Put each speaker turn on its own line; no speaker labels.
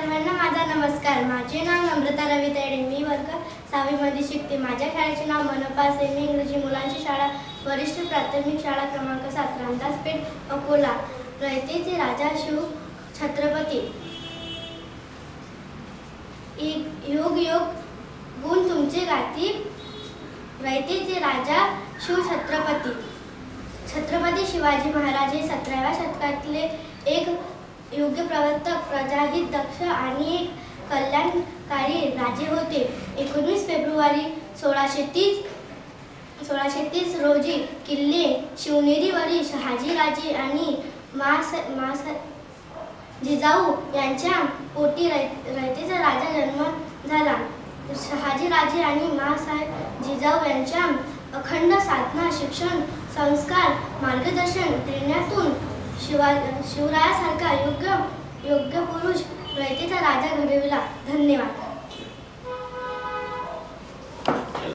सर्वांना माझा नमस्कार। माझे नाव नम्रता रवी तायडे। मी वर्ग 6वी मध्ये शिकते। माझ्या शाळेचे नाव मनपा सेमी इंग्रजी मुलांची शाळा वरिष्ठ प्राथमिक शाळा क्रमांक 7 रामदास पेठ अकोला। रयतेचे राजा शिव छत्रपती। योग योग गुण तुमचे गाती। रयतेचे राजा शिव छत्रपती। छत्रपती शिवाजी महाराज हे 17व्या शतकातले एक योग्य प्रवर्तक, प्रजाहित दक्ष आणि एक कल्याणकारी राजे होते। 19 फेब्रुवारी 1630 रोजी किल्ले शिवनेरीवरील शहाजीराजे आणि जिजाऊ यांच्या पोटी रयतेचा राजा जन्म झाला। शहाजीराजे आणि जिजाऊ यांच्या अखंड साधना, शिक्षण, संस्कार, मार्गदर्शन, प्रेरणातून शिवरायासारखा योग्य पुरुष रयतेचा राजा घडविला। धन्यवाद।